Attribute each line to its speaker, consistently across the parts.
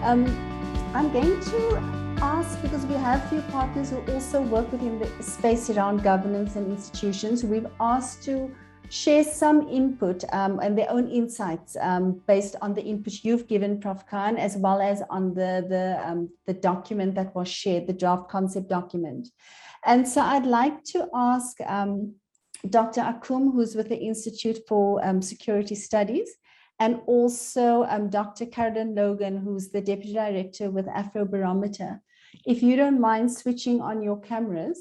Speaker 1: I'm going to ask, because we have a few partners who also work within the space around governance and institutions, we've asked to share some input and their own insights based on the input you've given, Prof. Khan, as well as on the document that was shared, the draft concept document. And so I'd like to ask Dr. Akum, who's with the Institute for Security Studies, and also Dr. Carolyn Logan, who's the Deputy Director with Afrobarometer. If you don't mind switching on your cameras,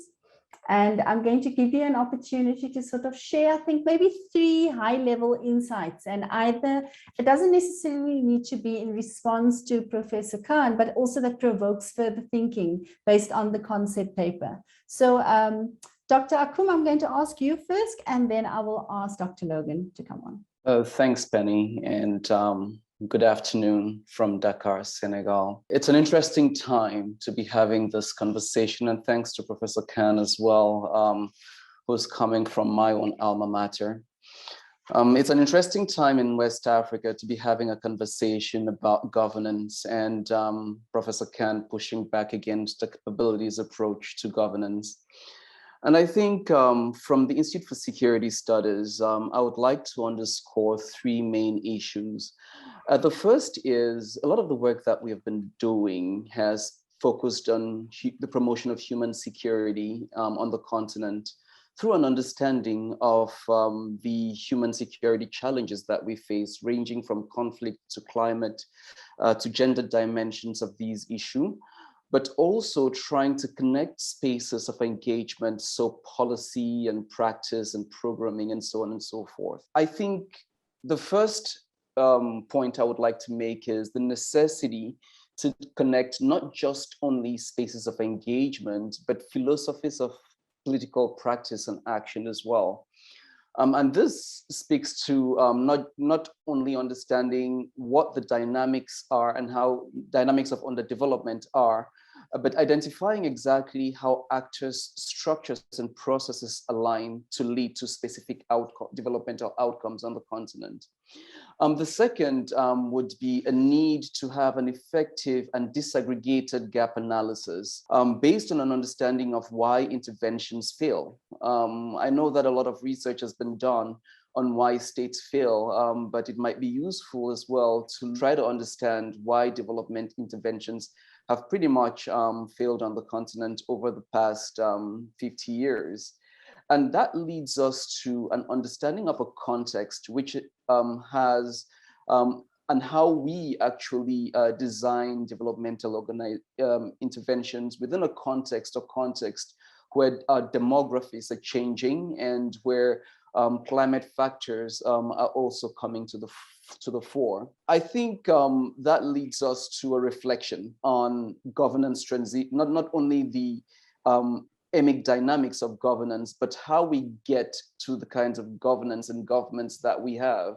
Speaker 1: and I'm going to give you an opportunity to sort of share, I think, maybe 3 high-level insights, and either, it doesn't necessarily need to be in response to Professor Khan, but also that provokes further thinking based on the concept paper. So Dr. Akum, I'm going to ask you first, and then I will ask Dr. Logan to come on.
Speaker 2: Thanks, Penny, and good afternoon from Dakar, Senegal. It's an interesting time to be having this conversation, and thanks to Professor Khan as well, who's coming from my own alma mater. It's an interesting time in West Africa to be having a conversation about governance, and Professor Khan pushing back against the capabilities approach to governance. And I think from the Institute for Security Studies, I would like to underscore 3 main issues. The first is a lot of the work that we have been doing has focused on the promotion of human security on the continent through an understanding of the human security challenges that we face, ranging from conflict to climate to gender dimensions of these issues, but also trying to connect spaces of engagement, so policy and practice and programming and so on and so forth. I think the first point I would like to make is the necessity to connect not just only spaces of engagement, but philosophies of political practice and action as well. And this speaks to not only understanding what the dynamics are and how dynamics of underdevelopment are, but identifying exactly how actors, structures, and processes align to lead to specific developmental outcomes on the continent. The second would be a need to have an effective and disaggregated gap analysis based on an understanding of why interventions fail. I know that a lot of research has been done on why states fail, but it might be useful as well to try to understand why development interventions have pretty much failed on the continent over the past 50 years. And that leads us to an understanding of a context which has, and how we actually design developmental interventions within a context where demographies are changing and where climate factors are also coming to the fore. I think that leads us to a reflection on governance transit, not only the emic dynamics of governance, but how we get to the kinds of governance and governments that we have.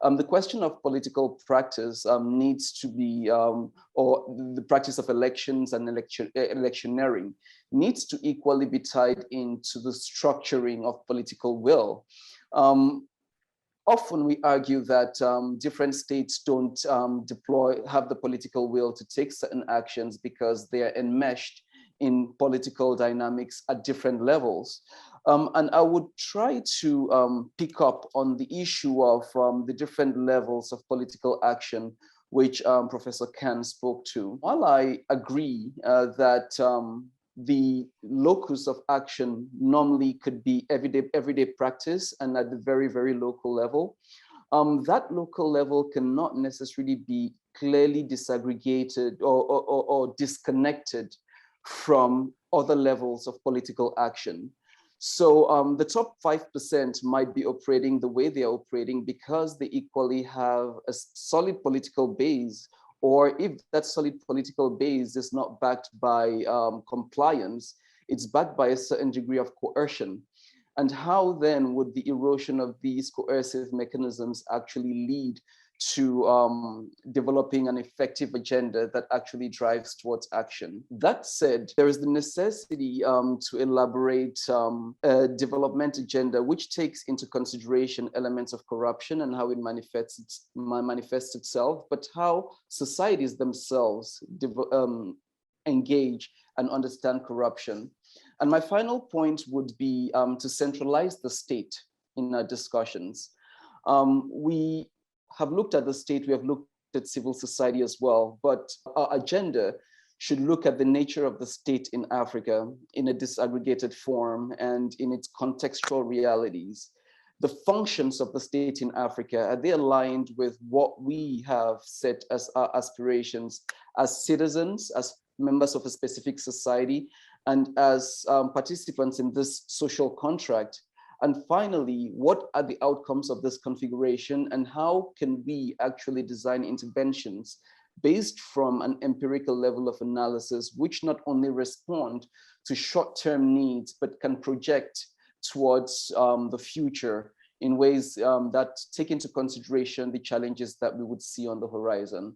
Speaker 2: The question of political practice needs to be, or the practice of elections and electioneering needs to equally be tied into the structuring of political will. Often we argue that different states don't have the political will to take certain actions because they are enmeshed in political dynamics at different levels. And I would try to pick up on the issue of the different levels of political action, which Professor Khan spoke to. While I agree that the locus of action normally could be everyday practice and at the very, very local level, that local level cannot necessarily be clearly disaggregated or disconnected from other levels of political action. So the top 5% might be operating the way they are operating because they equally have a solid political base, or if that solid political base is not backed by compliance, it's backed by a certain degree of coercion. And how then would the erosion of these coercive mechanisms actually lead to developing an effective agenda that actually drives towards action. That said, there is the necessity to elaborate a development agenda which takes into consideration elements of corruption and how it manifests itself, but how societies themselves engage and understand corruption. And my final point would be to centralize the state in our discussions. We have looked at the state, we have looked at civil society as well, but our agenda should look at the nature of the state in Africa in a disaggregated form and in its contextual realities. The functions of the state in Africa, are they aligned with what we have set as our aspirations as citizens, as members of a specific society, and as participants in this social contract? And finally, what are the outcomes of this configuration, and how can we actually design interventions based from an empirical level of analysis, which not only respond to short-term needs, but can project towards the future in ways that take into consideration the challenges that we would see on the horizon.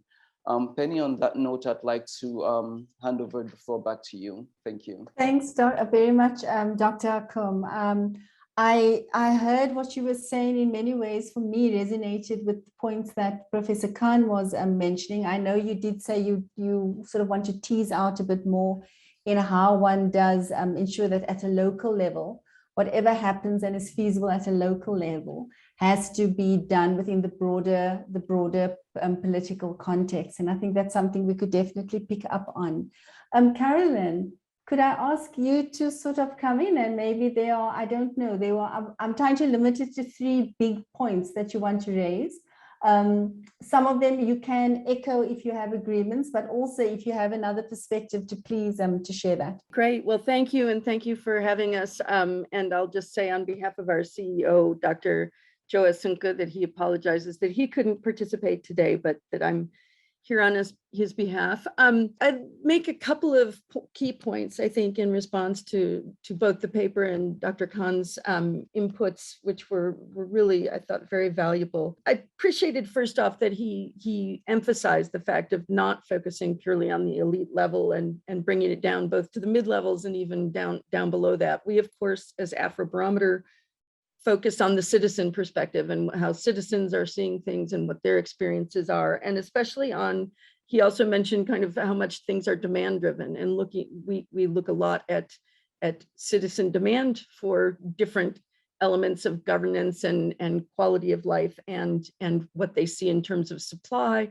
Speaker 2: Penny, on that note, I'd like to hand over the floor back to you. Thank you.
Speaker 1: Thanks very much, Dr. Akum. I heard what you were saying. In many ways, for me, resonated with the points that Professor Khan was mentioning. I know you did say you sort of want to tease out a bit more in how one does ensure that at a local level, whatever happens and is feasible at a local level has to be done within the broader political context. And I think that's something we could definitely pick up on. Carolyn, could I ask you to sort of come in, and maybe there are, I don't know, I'm trying to limit it to 3 big points that you want to raise. Some of them you can echo if you have agreements, but also if you have another perspective to please to share that.
Speaker 3: Great. Well, thank you. And thank you for having us. And I'll just say on behalf of our CEO, Dr. Joe Asunka, that he apologizes that he couldn't participate today, but that I'm here on his behalf. I'd make a couple of key points, I think, in response to both the paper and Dr. Khan's inputs, which were really, I thought, very valuable. I appreciated, first off, that he emphasized the fact of not focusing purely on the elite level and bringing it down both to the mid-levels and even down below that. We, of course, as Afrobarometer, focused on the citizen perspective and how citizens are seeing things and what their experiences are. And especially on, he also mentioned kind of how much things are demand driven, and we look a lot at citizen demand for different elements of governance and quality of life and what they see in terms of supply.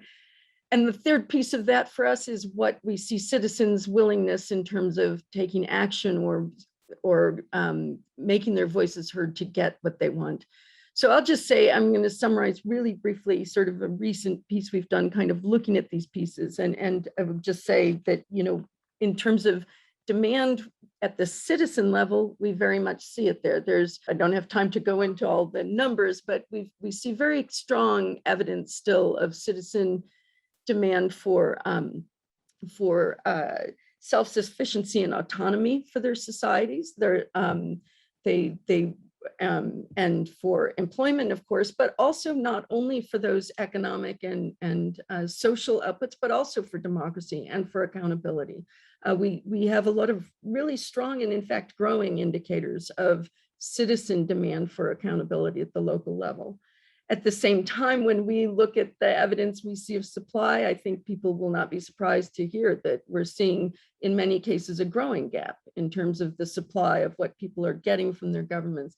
Speaker 3: And the third piece of that for us is what we see citizens' willingness in terms of taking action or making their voices heard to get what they want. So I'll just say, I'm going to summarize really briefly sort of a recent piece we've done kind of looking at these pieces. And I would just say that, you know, in terms of demand at the citizen level, we very much see it there. I don't have time to go into all the numbers, but we see very strong evidence still of citizen demand for self-sufficiency and autonomy for their societies, and for employment, of course, but also not only for those economic and social outputs, but also for democracy and for accountability. We have a lot of really strong and, in fact, growing indicators of citizen demand for accountability at the local level. At the same time, when we look at the evidence we see of supply, I think people will not be surprised to hear that we're seeing, in many cases, a growing gap in terms of the supply of what people are getting from their governments.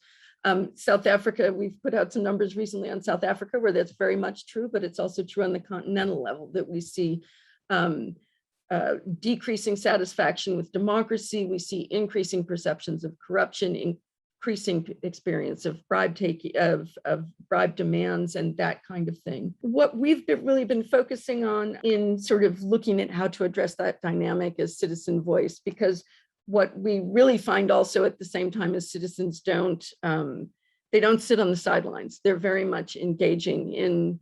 Speaker 3: South Africa, we've put out some numbers recently on South Africa where that's very much true, but it's also true on the continental level that we see decreasing satisfaction with democracy. We see increasing perceptions of corruption, increasing experience of bribe bribe demands and that kind of thing. What we've really been focusing on in sort of looking at how to address that dynamic is citizen voice, because what we really find also at the same time is citizens they don't sit on the sidelines. They're very much engaging in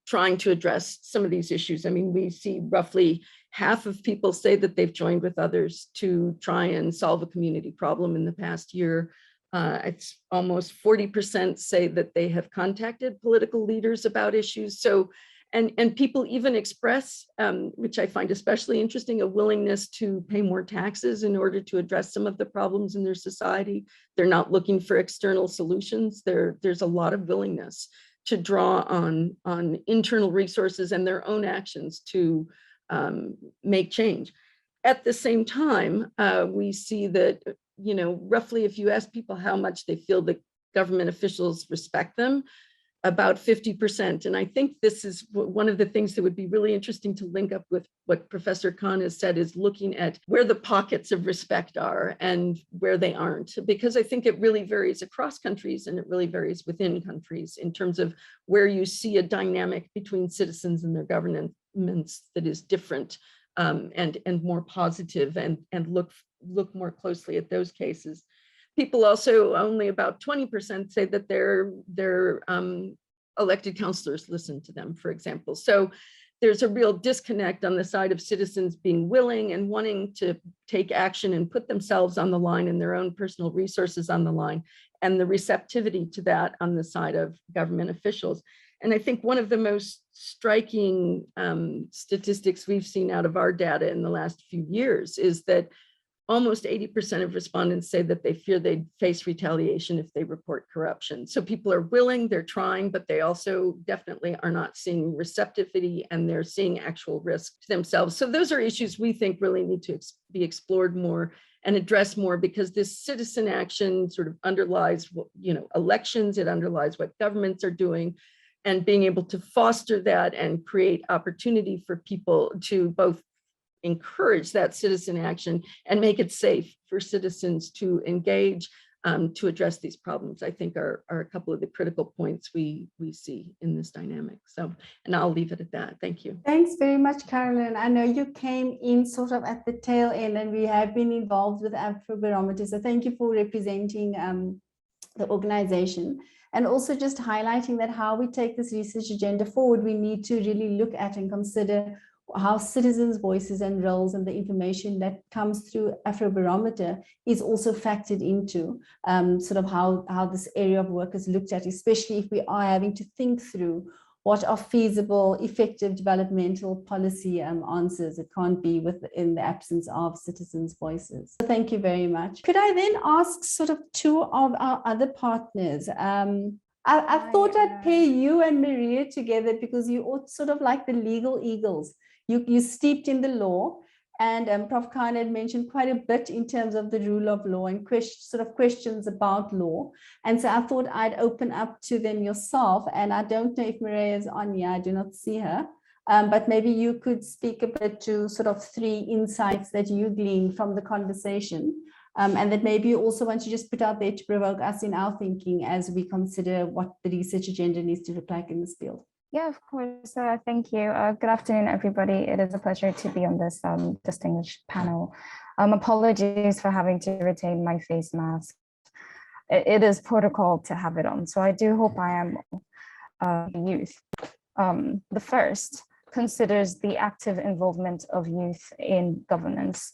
Speaker 3: trying to address some of these issues. I mean, we see roughly half of people say that they've joined with others to try and solve a community problem in the past year. It's almost 40% say that they have contacted political leaders about issues. So, and people even express, which I find especially interesting, a willingness to pay more taxes in order to address some of the problems in their society. They're not looking for external solutions. There's a lot of willingness to draw on internal resources and their own actions to make change. At the same time, we see that, roughly if you ask people how much they feel that government officials respect them, about 50%. And I think this is one of the things that would be really interesting to link up with what Professor Khan has said, is looking at where the pockets of respect are and where they aren't, because I think it really varies across countries and it really varies within countries in terms of where you see a dynamic between citizens and their governments that is different and more positive, and look more closely at those cases. People also, only about 20% say that their elected councillors listen to them, for example. So there's a real disconnect on the side of citizens being willing and wanting to take action and put themselves on the line and their own personal resources on the line, and the receptivity to that on the side of government officials. And I think one of the most striking statistics we've seen out of our data in the last few years is that almost 80% of respondents say that they fear they'd face retaliation if they report corruption. So people are willing, they're trying, but they also definitely are not seeing receptivity, and they're seeing actual risk to themselves. So those are issues we think really need to be explored more and addressed more, because this citizen action sort of underlies, elections, it underlies what governments are doing, and being able to foster that and create opportunity for people to both encourage that citizen action and make it safe for citizens to engage to address these problems, I think are a couple of the critical points we see in this dynamic. So, and I'll leave it at that. Thank you.
Speaker 1: Thanks very much, Carolyn. I know you came in sort of at the tail end, and we have been involved with Afrobarometer. So thank you for representing the organization, and also just highlighting that how we take this research agenda forward, we need to really look at and consider how citizens' voices and roles and the information that comes through Afrobarometer is also factored into sort of how this area of work is looked at, especially if we are having to think through what are feasible, effective developmental policy answers. It can't be in the absence of citizens' voices. So thank you very much. Could I then ask sort of two of our other partners? I thought I'd pair you and Maria together, because you are sort of like the legal eagles. You steeped in the law, and Prof. Khan had mentioned quite a bit in terms of the rule of law and sort of questions about law. And so I thought I'd open up to them yourself. And I don't know if Maria is on here. I do not see her. But maybe you could speak a bit to sort of 3 insights that you gleaned from the conversation. And that maybe you also want to just put out there to provoke us in our thinking as we consider what the research agenda needs to look like in this field.
Speaker 4: Yeah, of course. Thank you. Good afternoon, everybody. It is a pleasure to be on this distinguished panel. Apologies for having to retain my face mask. It is protocol to have it on, so I do hope I am youth. The first considers the active involvement of youth in governance.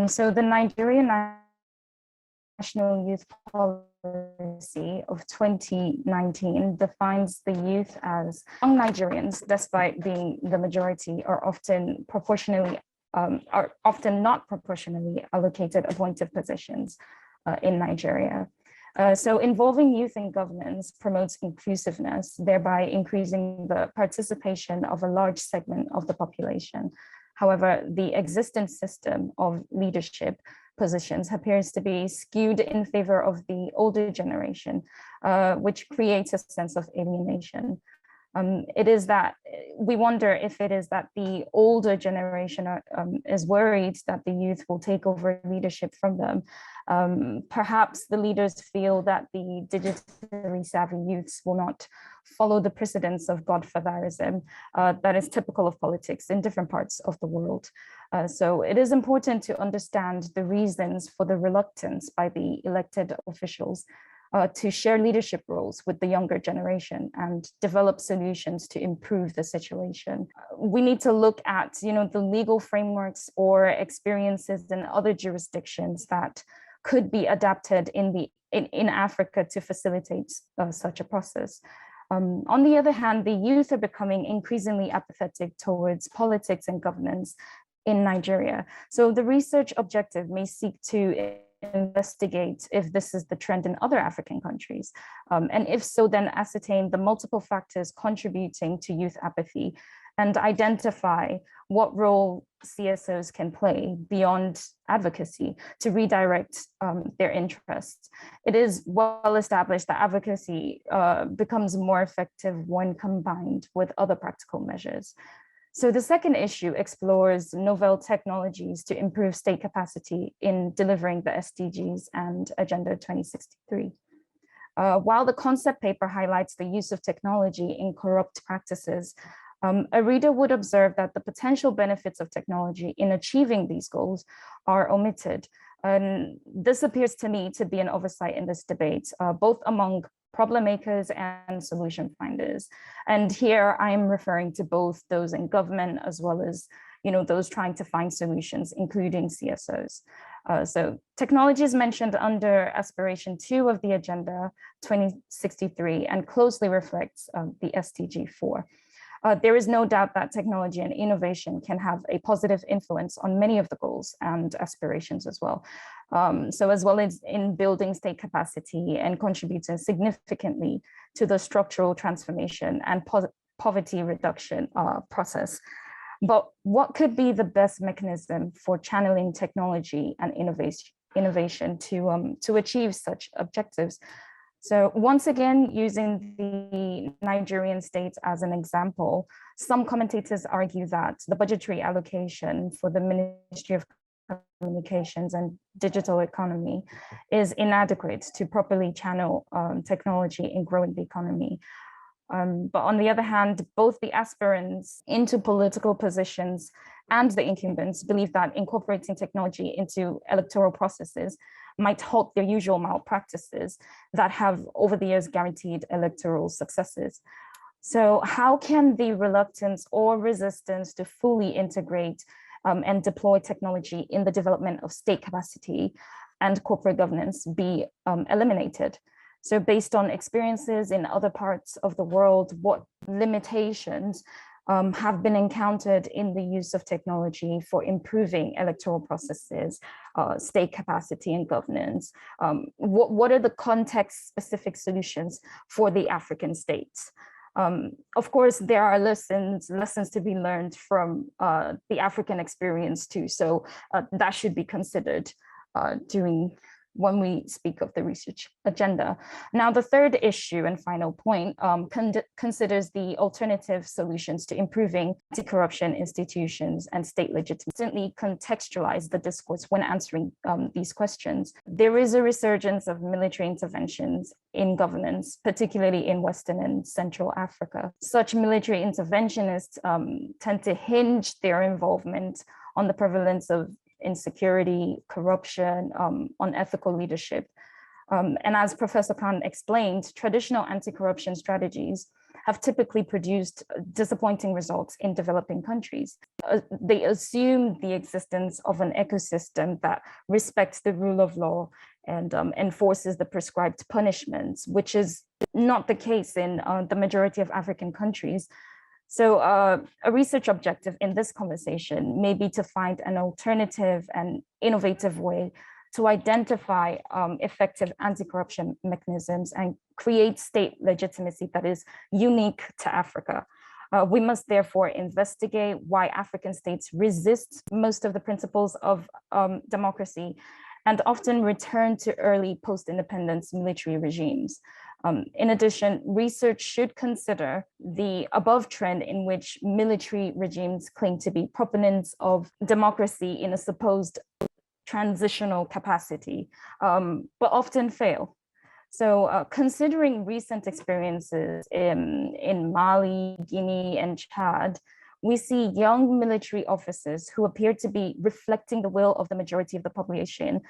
Speaker 4: So the Nigerian National Youth Policy of 2019 defines the youth as young Nigerians, despite being the majority, are often not proportionally allocated appointed positions in Nigeria. So involving youth in governance promotes inclusiveness, thereby increasing the participation of a large segment of the population. However, the existing system of leadership positions appears to be skewed in favor of the older generation, which creates a sense of alienation. It is that we wonder if it is that the older generation is worried that the youth will take over leadership from them. Perhaps the leaders feel that the digitally savvy youths will not follow the precedents of godfatherism that is typical of politics in different parts of the world. So it is important to understand the reasons for the reluctance by the elected officials to share leadership roles with the younger generation and develop solutions to improve the situation. We need to look at, the legal frameworks or experiences in other jurisdictions that could be adapted in Africa to facilitate such a process. On the other hand, the youth are becoming increasingly apathetic towards politics and governance in Nigeria. So the research objective may seek to investigate if this is the trend in other African countries. And if so, then ascertain the multiple factors contributing to youth apathy and identify what role CSOs can play beyond advocacy to redirect their interests. It is well established that advocacy becomes more effective when combined with other practical measures. So the second issue explores novel technologies to improve state capacity in delivering the SDGs and Agenda 2063. While the concept paper highlights the use of technology in corrupt practices, a reader would observe that the potential benefits of technology in achieving these goals are omitted. And this appears to me to be an oversight in this debate, both among problem makers and solution finders. And here I'm referring to both those in government as well as those trying to find solutions, including CSOs. So technology is mentioned under aspiration 2 of the Agenda 2063 and closely reflects the SDG 4. There is no doubt that technology and innovation can have a positive influence on many of the goals and aspirations as well. So as well as in building state capacity and contributing significantly to the structural transformation and poverty reduction process. But what could be the best mechanism for channeling technology and innovation to achieve such objectives? So once again, using the Nigerian state as an example, some commentators argue that the budgetary allocation for the Ministry of Communications and Digital Economy is inadequate to properly channel technology in growing the economy. But on the other hand, both the aspirants into political positions and the incumbents believe that incorporating technology into electoral processes might halt their usual malpractices that have over the years guaranteed electoral successes. So how can the reluctance or resistance to fully integrate and deploy technology in the development of state capacity and corporate governance be eliminated? So based on experiences in other parts of the world, what limitations have been encountered in the use of technology for improving electoral processes, state capacity and governance? What are the context-specific solutions for the African states? Of course, there are lessons to be learned from the African experience too. So that should be considered when we speak of the research agenda. Now, the third issue and final point considers the alternative solutions to improving anti-corruption institutions and state legitimacy. Contextualize the discourse when answering these questions. There is a resurgence of military interventions in governance, particularly in Western and Central Africa. Such military interventionists tend to hinge their involvement on the prevalence of insecurity, corruption, unethical leadership. And as Professor Khan explained, traditional anti-corruption strategies have typically produced disappointing results in developing countries. They assume the existence of an ecosystem that respects the rule of law and enforces the prescribed punishments, which is not the case in the majority of African countries. So a research objective in this conversation may be to find an alternative and innovative way to identify effective anti-corruption mechanisms and create state legitimacy that is unique to Africa. We must therefore investigate why African states resist most of the principles of democracy and often return to early post-independence military regimes. In addition, research should consider the above trend in which military regimes claim to be proponents of democracy in a supposed transitional capacity, but often fail. So considering recent experiences in Mali, Guinea, and Chad, we see young military officers who appear to be reflecting the will of the majority of the population,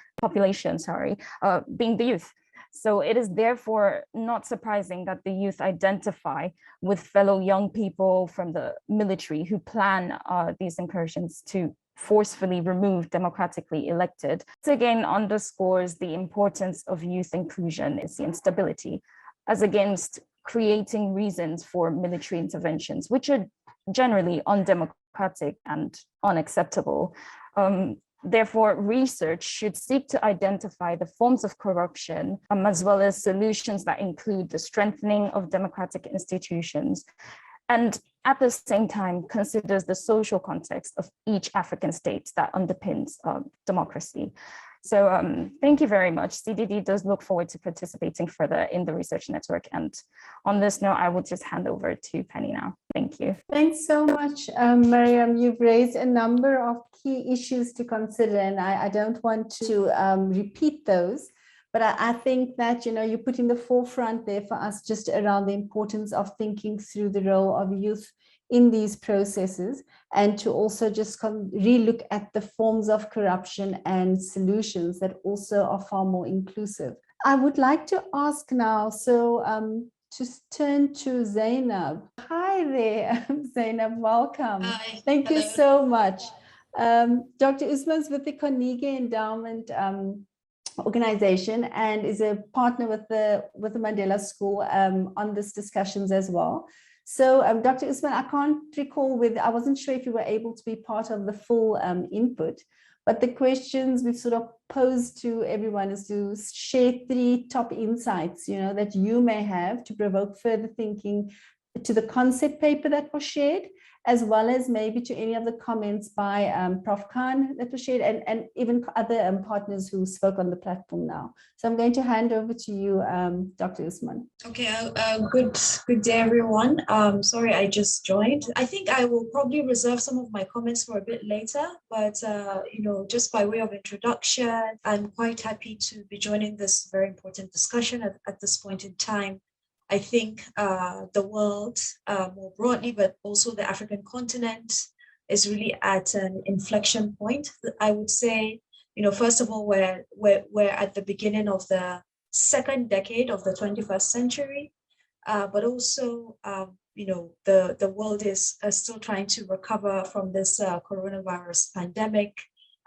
Speaker 4: being the youth. So it is therefore not surprising that the youth identify with fellow young people from the military who plan these incursions to forcefully removed democratically elected. This again underscores the importance of youth inclusion in instability, as against creating reasons for military interventions, which are generally undemocratic and unacceptable. Therefore, research should seek to identify the forms of corruption, as well as solutions that include the strengthening of democratic institutions, and at the same time considers the social context of each African state that underpins democracy. So thank you very much. CDD does look forward to participating further in the research network. And on this note, I will just hand over to Penny now. Thank you.
Speaker 1: Thanks so much, Mariam. You've raised a number of key issues to consider, and I don't want to repeat those. But I think that, you put in the forefront there for us just around the importance of thinking through the role of youth in these processes, and to also just relook at the forms of corruption and solutions that also are far more inclusive. I would like to ask now, just turn to Zainab. Hi there, Zainab, welcome.
Speaker 5: Hi.
Speaker 1: Thank
Speaker 5: Hello.
Speaker 1: you so much. Dr. Usman's with the Carnegie Endowment organization and is a partner with the Mandela School on this discussions as well. So Dr. Usman, I can't recall I wasn't sure if you were able to be part of the full input, but the questions we've sort of posed to everyone is to share 3 top insights, that you may have to provoke further thinking to the concept paper that was shared, as well as maybe to any of the comments by Prof. Khan that was shared, and even other partners who spoke on the platform now. So I'm going to hand over to you, Dr. Usman.
Speaker 5: Okay, good day, everyone. Sorry, I just joined. I think I will probably reserve some of my comments for a bit later, but just by way of introduction, I'm quite happy to be joining this very important discussion at this point in time. I think the world more broadly, but also the African continent, is really at an inflection point. I would say, first of all, we're at the beginning of the second decade of the 21st century, but also, the world is still trying to recover from this coronavirus pandemic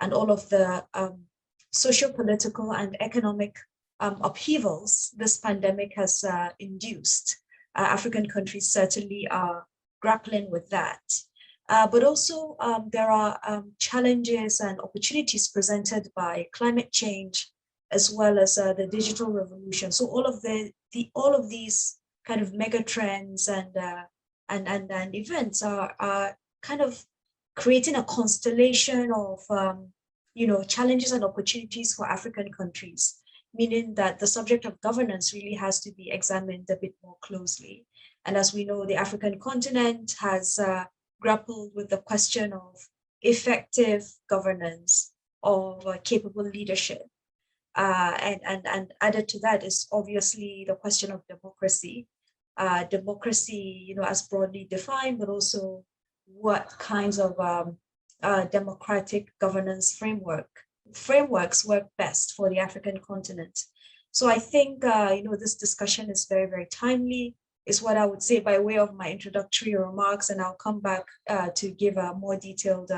Speaker 5: and all of the socio-political and economic upheavals this pandemic has induced. African countries certainly are grappling with that. But also there are challenges and opportunities presented by climate change, as well as the digital revolution. So all of these kind of mega trends and events are kind of creating a constellation of challenges and opportunities for African countries, meaning that the subject of governance really has to be examined a bit more closely. And as we know, the African continent has grappled with the question of effective governance, of capable leadership. And added to that is obviously the question of democracy. Democracy, as broadly defined, but also what kinds of democratic governance frameworks work best for the African continent. So I think, this discussion is very, very timely, is what I would say by way of my introductory remarks, and I'll come back to give more detailed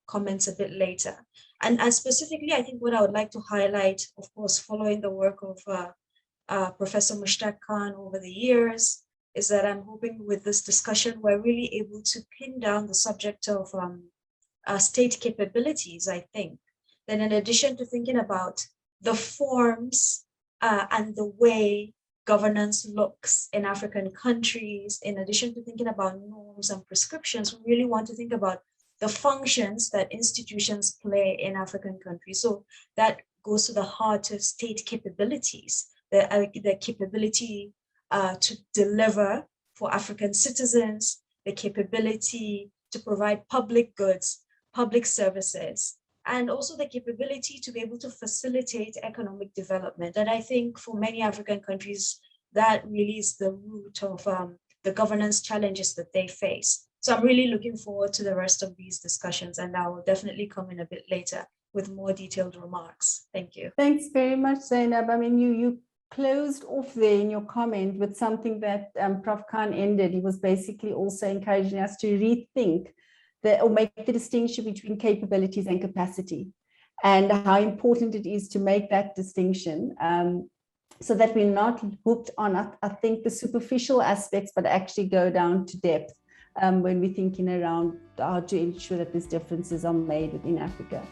Speaker 5: comments a bit later. And specifically, I think what I would like to highlight, of course, following the work of Professor Mushtaq Khan over the years, is that I'm hoping with this discussion, we're really able to pin down the subject of state capabilities, I think. Then in addition to thinking about the forms and the way governance looks in African countries, in addition to thinking about norms and prescriptions, we really want to think about the functions that institutions play in African countries. So that goes to the heart of state capabilities, the capability to deliver for African citizens, the capability to provide public goods, public services, and also the capability to be able to facilitate economic development. And I think for many African countries, that really is the root of the governance challenges that they face. So I'm really looking forward to the rest of these discussions, and I will definitely come in a bit later with more detailed remarks. Thank you.
Speaker 1: Thanks very much, Zainab. I mean, you closed off there in your comment with something that Prof. Khan ended. He was basically also encouraging us to rethink or make the distinction between capabilities and capacity, and how important it is to make that distinction, so that we're not hooked on, I think, the superficial aspects, but actually go down to depth when we're thinking around how to ensure that these differences are made within Africa.